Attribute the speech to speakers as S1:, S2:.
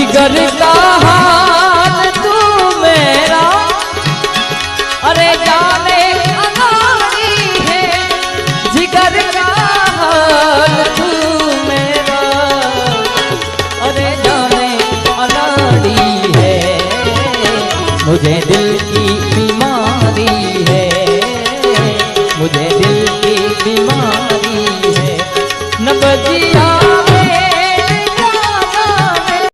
S1: जिगर का हाल तू मेरा, अरे जाने अनाड़ी है, जिगर का हाल तू मेरा, अरे जाने अनाड़ी है, मुझे दिल की